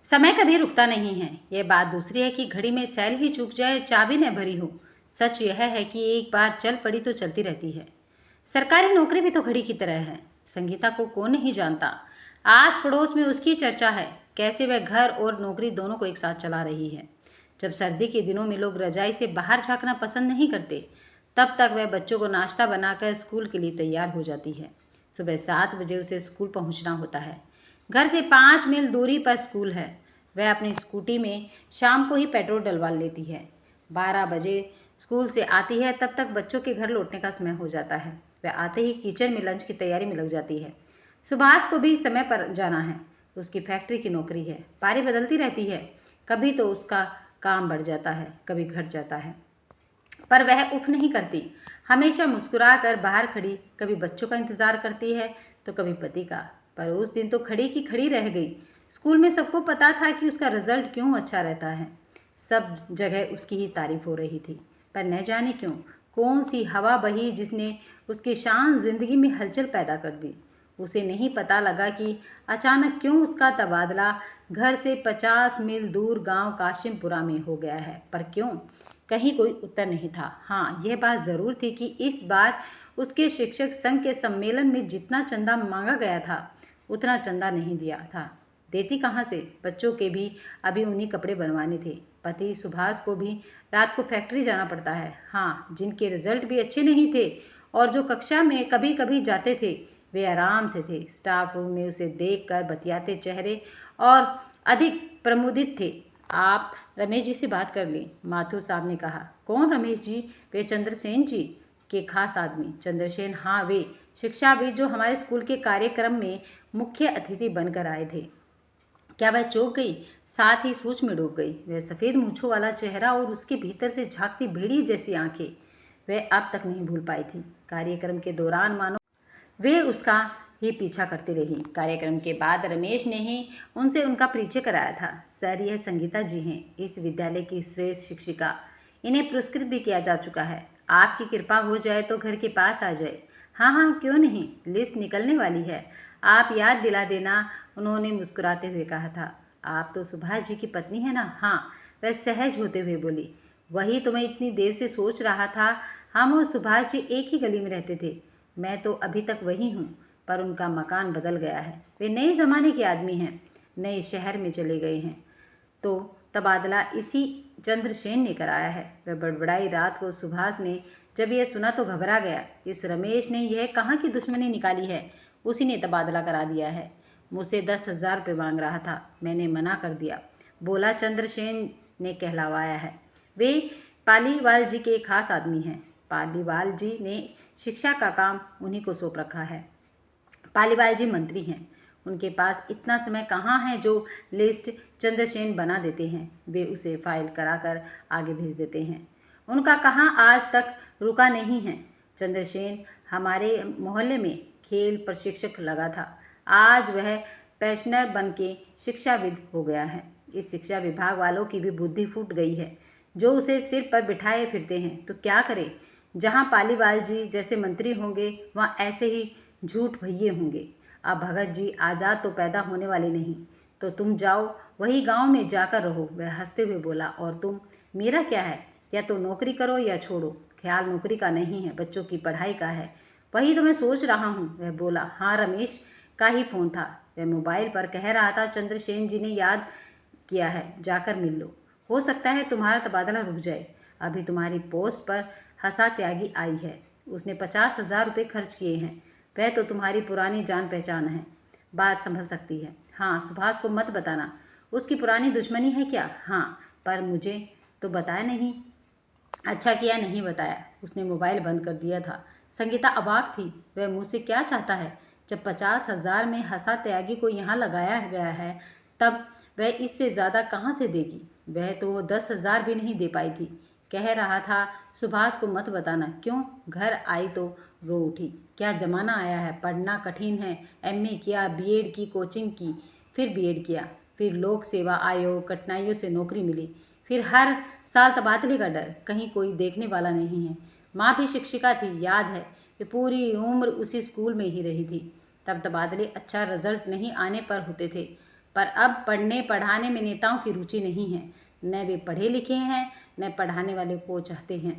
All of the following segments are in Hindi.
समय कभी रुकता नहीं है। ये बात दूसरी है कि घड़ी में सेल ही चूक जाए, चाबी न भरी हो। सच यह है कि एक बार चल पड़ी तो चलती रहती है। सरकारी नौकरी भी तो घड़ी की तरह है। संगीता को कौन नहीं जानता। आस पड़ोस में उसकी चर्चा है, कैसे वह घर और नौकरी दोनों को एक साथ चला रही है। जब सर्दी के दिनों में लोग रजाई से बाहर झांकना पसंद नहीं करते, तब तक वह बच्चों को नाश्ता बनाकर स्कूल के लिए तैयार हो जाती है। सुबह 7 बजे उसे स्कूल पहुंचना होता है। घर से 5 मील दूरी पर स्कूल है। वह अपनी स्कूटी में शाम को ही पेट्रोल डलवा लेती है। 12 बजे स्कूल से आती है, तब तक बच्चों के घर लौटने का समय हो जाता है। वह आते ही किचन में लंच की तैयारी में लग जाती है। सुभाष को भी समय पर जाना है। उसकी फैक्ट्री की नौकरी है। पारी बदलती रहती है। कभी तो उसका काम बढ़ जाता है, कभी घट जाता है, पर वह उफ नहीं करती। हमेशा मुस्कुरा कर बाहर खड़ी, कभी बच्चों का इंतजार करती है तो कभी पति का। पर उस दिन तो खड़ी की खड़ी रह गई। स्कूल में सबको पता था कि उसका रिजल्ट क्यों अच्छा रहता है। सब जगह उसकी ही तारीफ हो रही थी, पर न जाने क्यों कौन सी हवा बही जिसने उसकी शान जिंदगी में हलचल पैदा कर दी। उसे नहीं पता लगा कि अचानक क्यों उसका तबादला घर से 50 मील दूर गांव काशिमपुरा में हो गया है। पर क्यों? कहीं कोई उत्तर नहीं था। हाँ, यह बात ज़रूर थी कि इस बार उसके शिक्षक संघ के सम्मेलन में जितना चंदा मांगा गया था, उतना चंदा नहीं दिया था। देती कहाँ से? बच्चों के भी अभी उन्हीं कपड़े बनवाने थे। पति सुभाष को भी रात को फैक्ट्री जाना पड़ता है। हाँ, जिनके रिजल्ट भी अच्छे नहीं थे और जो कक्षा में कभी कभी जाते थे, वे आराम से थे। स्टाफ रूम में उसे देखकर बतियाते चेहरे और अधिक प्रमुदित थे। आप रमेश जी से बात कर लें, माथुर साहब ने कहा। कौन रमेश जी? वे चंद्रसेन जी के खास आदमी। चंद्रसेन? हाँ, वे शिक्षाविद जो हमारे स्कूल के कार्यक्रम में मुख्य अतिथि बनकर आए थे। क्या वह चौंक गई, साथ ही सोच में डूब गई। वह सफ़ेद मूंछों वाला चेहरा और उसके भीतर से झांकती भेड़ी जैसी आंखें वह अब तक नहीं भूल पाई थी। कार्यक्रम के दौरान मानो वे उसका ही पीछा करती रही। कार्यक्रम के बाद रमेश ने ही उनसे उनका परिचय कराया था। सर, यह संगीता जी हैं, इस विद्यालय की श्रेष्ठ शिक्षिका। इन्हें पुरस्कृत भी किया जा चुका है। आपकी कृपा हो जाए तो घर के पास आ जाए। हाँ हाँ, क्यों नहीं, लिस्ट निकलने वाली है, आप याद दिला देना, उन्होंने मुस्कुराते हुए कहा था। आप तो सुभाष जी की पत्नी है ना? हाँ, वह सहज होते हुए बोली। वही तो मैं इतनी देर से सोच रहा था। हम और सुभाष जी एक ही गली में रहते थे। मैं तो अभी तक वही हूँ, पर उनका मकान बदल गया है। वे नए ज़माने के आदमी हैं, नए शहर में चले गए हैं। तो तबादला इसी चंद्रसेन ने कराया है। वह बड़बड़ाई। रात को सुभाष ने जब यह सुना तो घबरा गया। इस रमेश ने यह कहाँ की दुश्मनी निकाली है? उसी ने तबादला करा दिया है। मुझसे 10,000 रुपये मांग रहा था, मैंने मना कर दिया। बोला चंद्रसेन ने कहलावाया है। वे पालीवाल जी के खास आदमी हैं। पालीवाल जी ने शिक्षा का काम उन्हीं को सौंप रखा है। पालीवाल जी मंत्री हैं, उनके पास इतना समय कहाँ है जो लिस्ट चंद्रसेन बना देते हैं। वे उसे फाइल कराकर आगे भेज देते हैं। उनका कहाँ आज तक रुका नहीं है। चंद्रसेन हमारे मोहल्ले में खेल प्रशिक्षक लगा था, आज वह पेंशनर बन के शिक्षाविद हो गया है। इस शिक्षा विभाग वालों की भी बुद्धि फूट गई है, जो उसे सिर पर बिठाए फिरते हैं। तो क्या करे? जहाँ पालीवाल जी जैसे मंत्री होंगे, वहाँ ऐसे ही झूठ भैये होंगे। अब भगत जी आज़ाद तो पैदा होने वाले नहीं, तो तुम जाओ वही गांव में जाकर रहो। वह हंसते हुए बोला। और तुम? मेरा क्या है, या तो नौकरी करो या छोड़ो। ख्याल नौकरी का नहीं है, बच्चों की पढ़ाई का है। वही तो मैं सोच रहा हूँ, वह बोला। हाँ, रमेश का ही फ़ोन था। वह मोबाइल पर कह रहा था, चंद्रसेन जी ने याद किया है, जाकर मिल लो। हो सकता है तुम्हारा तबादला रुक जाए। अभी तुम्हारी पोस्ट पर हंसा त्यागी आई है, उसने 50,000 रुपये खर्च किए हैं। वह तो तुम्हारी पुरानी जान पहचान है, बात संभल सकती है। हाँ, सुभाष को मत बताना, उसकी पुरानी दुश्मनी है क्या? हाँ, पर मुझे तो बताया नहीं। अच्छा किया नहीं बताया, उसने मोबाइल बंद कर दिया था। संगीता अवाक थी। वह मुझसे क्या चाहता है? जब 50,000 में हंसा त्यागी को यहाँ लगाया गया है, तब वह इससे ज़्यादा कहाँ से देगी? वह तो 10,000 भी नहीं दे पाई थी। कह रहा था सुभाष को मत बताना। क्यों? घर आई तो रो उठी। क्या ज़माना आया है, पढ़ना कठिन है। एमए किया, बीएड की कोचिंग की, फिर बीएड किया, फिर लोक सेवा आयोग, कठिनाइयों से नौकरी मिली, फिर हर साल तबादले का डर, कहीं कोई देखने वाला नहीं है। माँ भी शिक्षिका थी, याद है, कि पूरी उम्र उसी स्कूल में ही रही थी। तब तबादले अच्छा रिजल्ट नहीं आने पर होते थे। पर अब पढ़ने पढ़ाने में नेताओं की रुचि नहीं है। न वे पढ़े लिखे हैं, न पढ़ाने वाले को चाहते हैं।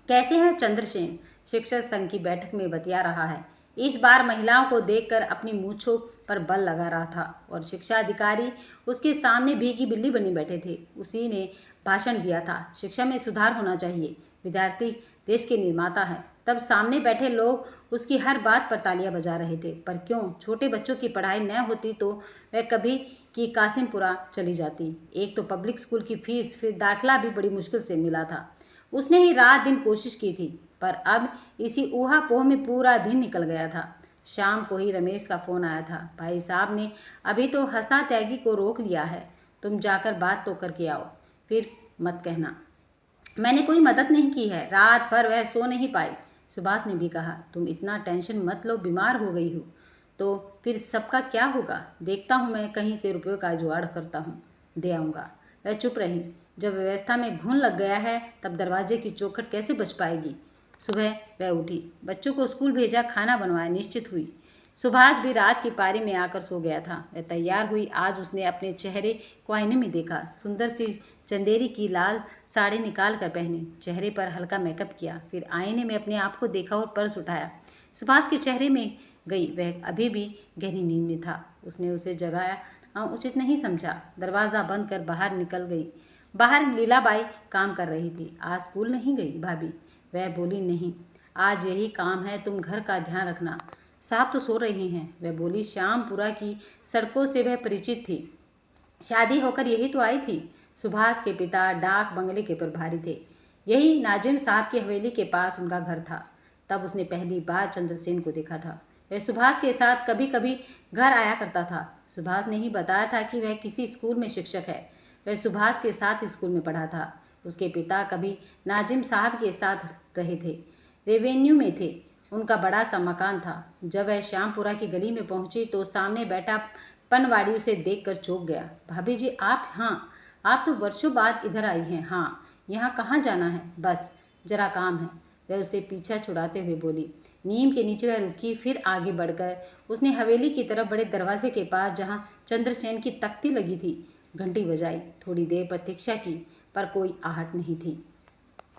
कैसे हैं चंद्रसेन? शिक्षक संघ की बैठक में बतिया रहा है। इस बार महिलाओं को देखकर अपनी मूंछों पर बल लगा रहा था और शिक्षा अधिकारी उसके सामने भीगी बिल्ली बनी बैठे थे। उसी ने भाषण दिया था, शिक्षा में सुधार होना चाहिए, विद्यार्थी देश के निर्माता है। तब सामने बैठे लोग उसकी हर बात पर तालियां बजा रहे थे। पर क्यों? छोटे बच्चों की पढ़ाई न होती तो वह कभी की कासिमपुरा चली जाती। एक तो पब्लिक स्कूल की फीस, फिर दाखिला भी बड़ी मुश्किल से मिला था। उसने ही रात दिन कोशिश की थी, पर अब इसी ऊहापोह में पूरा दिन निकल गया था। शाम को ही रमेश का फ़ोन आया था। भाई साहब ने अभी तो हंसा त्यागी को रोक लिया है, तुम जाकर बात तो करके आओ, फिर मत कहना मैंने कोई मदद नहीं की है। रात भर वह सो नहीं पाई। सुभाष ने भी कहा, तुम इतना टेंशन मत लो, बीमार हो गई हो तो फिर सबका क्या होगा? देखता हूँ, मैं कहीं से रुपयों का जुगाड़ करता हूँ, दे आऊँगा। वह चुप रही। जब व्यवस्था में घुन लग गया है तब दरवाजे की चौखट कैसे बच पाएगी? सुबह वह उठी, बच्चों को स्कूल भेजा, खाना बनवाया, निश्चित हुई। सुभाष भी रात की पारी में आकर सो गया था। वह तैयार हुई। आज उसने अपने चेहरे को आईने में देखा। सुंदर सी चंदेरी की लाल साड़ी निकाल कर पहनी, चेहरे पर हल्का मेकअप किया, फिर आईने में अपने आप को देखा और पर्स उठाया। सुभाष के चेहरे में गई। वह अभी भी गहरी नींद में था। उसने उसे जगाया उचित नहीं समझा। दरवाज़ा बंद कर बाहर निकल गई। बाहर लीलाबाई काम कर रही थी। आज स्कूल नहीं गई भाभी? वह बोली, नहीं, आज यही काम है, तुम घर का ध्यान रखना। साहब तो सो रही हैं। वह बोली, श्यामपुरा की सड़कों से वह परिचित थी, शादी होकर यही तो आई थी। सुभाष के पिता डाक बंगले के प्रभारी थे। यही नाजिम साहब की हवेली के पास उनका घर था। तब उसने पहली बार चंद्रसेन को देखा था। वह सुभाष के साथ कभी कभी घर आया करता था। सुभाष ने ही बताया था कि वह किसी स्कूल में शिक्षक है। वह सुभाष के साथ स्कूल में पढ़ा था। उसके पिता कभी नाजिम साहब के साथ रहे थे, रेवेन्यू में थे। उनका बड़ा सा मकान था। जब वह श्यामपुरा की गली में पहुंची तो सामने बैठा पनवाड़ी उसे देखकर चौंक गया। भाभी जी आप? हाँ, आप तो वर्षों बाद इधर आई हैं। हाँ, यहाँ कहाँ जाना है? बस जरा काम है। वह उसे पीछा छुड़ाते हुए बोली। नीम के नीचे वह रुकी, फिर आगे बढ़कर उसने हवेली की तरफ बड़े दरवाजे के पास जहाँ चंद्रसेन की तख्ती लगी थी घंटी बजाई। थोड़ी देर प्रतीक्षा की, पर कोई आहट नहीं थी।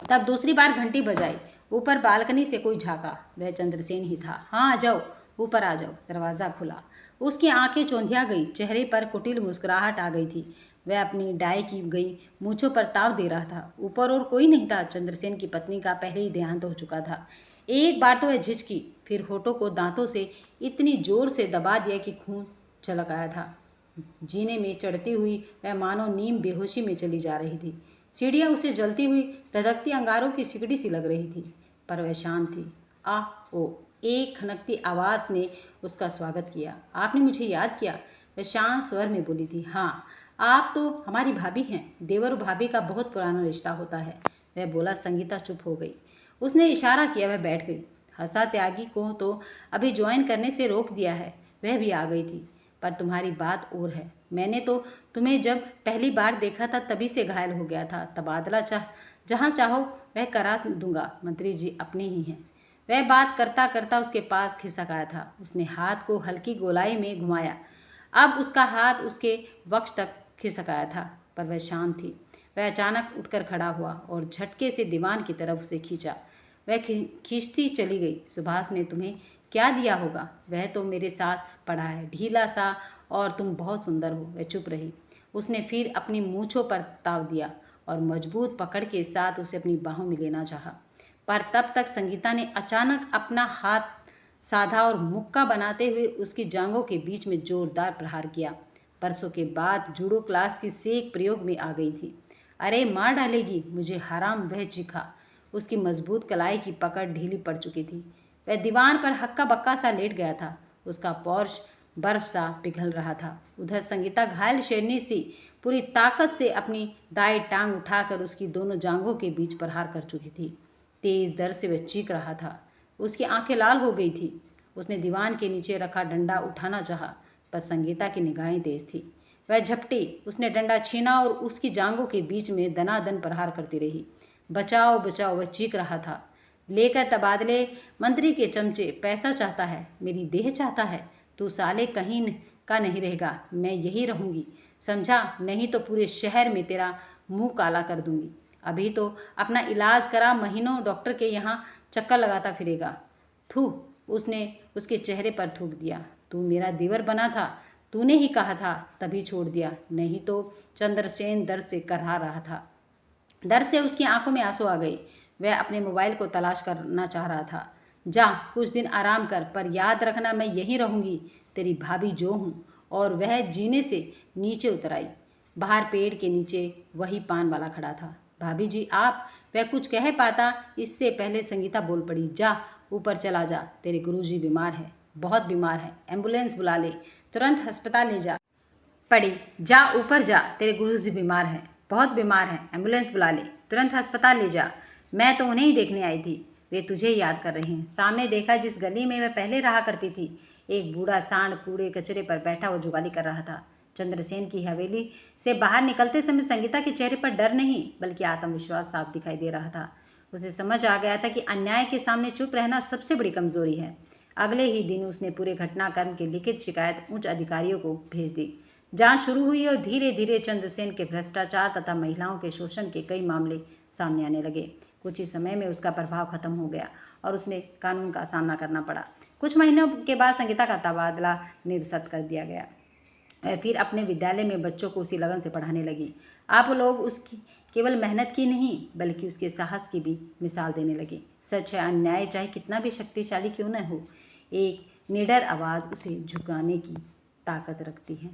तब दूसरी बार घंटी बजाई। ऊपर बालकनी से कोई झांका। वह चंद्रसेन ही था। हाँ, आ जाओ, ऊपर आ जाओ। दरवाज़ा खुला। उसकी आंखें चौंधिया गई, चेहरे पर कुटिल मुस्कुराहट आ गई थी। वह अपनी डाई की गई मूंछों पर ताव दे रहा था। ऊपर और कोई नहीं था। चंद्रसेन की पत्नी का पहले ही देहांत हो चुका था। एक बार तो वह झिझकी, फिर होठों को दांतों से इतनी जोर से दबा दिया कि खून छलक आया था। जीने में चढ़ती हुई वह मानो नीम बेहोशी में चली जा रही थी। सीढ़ियाँ उसे जलती हुई धधकती अंगारों की सिकड़ी सी लग रही थी, पर वह शांत थी। आ ओ, एक खनकती आवाज़ ने उसका स्वागत किया। आपने मुझे याद किया? वह शांत स्वर में बोली थी। हाँ, आप तो हमारी भाभी हैं। देवर और भाभी का बहुत पुराना रिश्ता होता है। वह बोला। संगीता चुप हो गई। उसने इशारा किया, वह बैठ गई। हंसा त्यागी को तो अभी ज्वाइन करने से रोक दिया है, वह भी आ गई थी। पर तुम्हारी बात और है। मैंने तो तुम्हें जब पहली बार देखा था तभी से घायल हो गया था। तबादला जहाँ चाहो वह करा दूंगा, मंत्री जी अपने ही हैं। वह बात करता करता उसके पास खिसक आया था। उसने हाथ को हल्की गोलाई में घुमाया। अब उसका हाथ उसके वक्ष तक खिसक आया था, पर वह शांत थी। वह अचानक उठकर खड़ा हुआ और झटके से दीवान की तरफ उसे खींचा। वह खींचती चली गई। सुभाष ने तुम्हें क्या दिया होगा? वह तो मेरे साथ पढ़ा है, ढीला सा, और तुम बहुत सुंदर हो। वह चुप रही। उसने फिर अपनी मूंछों पर ताव दिया और मजबूत पकड़ के साथ उसे अपनी बाहों में लेना चाहा। पर तब तक संगीता ने अचानक अपना हाथ साधा और मुक्का बनाते हुए उसकी जांघों के बीच में जोरदार प्रहार किया। बरसों के बाद जूडो क्लास की सेक प्रयोग में आ गई थी। अरे मार डालेगी मुझे हराम, वह चीखा। उसकी मजबूत कलाई की पकड़ ढीली पड़ चुकी थी। वह दीवान पर हक्का बक्का सा लेट गया था। उसका पौरुष बर्फ सा पिघल रहा था। उधर संगीता घायल शेरनी सी पूरी ताकत से अपनी दाएं टांग उठाकर उसकी दोनों जांघों के बीच प्रहार कर चुकी थी। तेज दर्द से वह चीख रहा था। उसकी आंखें लाल हो गई थी। उसने दीवान के नीचे रखा डंडा उठाना चाहा, पर संगीता की निगाहें तेज थी। वह झपटी। उसने डंडा छीना और उसकी जांघों के बीच में दनादन प्रहार करती रही। बचाओ बचाओ, वह चीख रहा था। लेकर तबादले मंत्री के चमचे। पैसा चाहता है, मेरी देह चाहता है। तू साले कहीं का नहीं रहेगा, मैं यही रहूँगी, समझा? नहीं तो पूरे शहर में तेरा मुंह काला कर दूंगी। अभी तो अपना इलाज करा, महीनों डॉक्टर के यहाँ चक्कर लगाता फिरेगा। थू, उसने उसके चेहरे पर थूक दिया। तू मेरा देवर बना था, तूने ही कहा था, तभी छोड़ दिया, नहीं तो। चंद्रसेन दर्द से करहा रहा था। डर से उसकी आंखों में आंसू आ गए। वह अपने मोबाइल को तलाश करना चाह रहा था। जा, कुछ दिन आराम कर, पर याद रखना मैं यहीं रहूंगी, तेरी भाभी जो हूँ। और वह जीने से नीचे उतर आई। बाहर पेड़ के नीचे वही पान वाला खड़ा था। भाभी जी आप, वह कुछ कह पाता इससे पहले संगीता बोल पड़ी। जा, ऊपर चला जा, तेरे गुरुजी बीमार है, बहुत बीमार है, एम्बुलेंस बुला ले, तुरंत अस्पताल ले जा। पड़ी, जा ऊपर जा, तेरे गुरुजी बीमार है, बहुत बीमार है, एम्बुलेंस बुला ले, तुरंत अस्पताल ले जा। मैं तो उन्हें ही देखने आई थी, वे तुझे ही याद कर रहे हैं। सामने देखा जिस गली में वह पहले रहा करती थी। एक बूढ़ा सांड कूड़े कचरे पर बैठा वो जुगाली कर रहा था। चंद्रसेन की हवेली से बाहर निकलते समय संगीता के चेहरे पर डर नहीं बल्कि आत्मविश्वास साफ दिखाई दे रहा था। उसे समझ आ गया था कि अन्याय के सामने चुप रहना सबसे बड़ी कमजोरी है। अगले ही दिन उसने पूरे घटनाक्रम की लिखित शिकायत उच्च अधिकारियों को भेज दी। जांच शुरू हुई और धीरे धीरे चंद्रसेन के भ्रष्टाचार तथा महिलाओं के शोषण के कई मामले सामने आने लगे। कुछ ही समय में उसका प्रभाव खत्म हो गया और उसने कानून का सामना करना पड़ा। कुछ महीनों के बाद संगीता का तबादला निरस्त कर दिया गया। वह फिर अपने विद्यालय में बच्चों को उसी लगन से पढ़ाने लगी। आप लोग उसकी केवल मेहनत की नहीं बल्कि उसके साहस की भी मिसाल देने लगे। सच है, अन्याय चाहे कितना भी शक्तिशाली क्यों न हो, एक निडर आवाज़ उसे झुकाने की ताकत रखती है।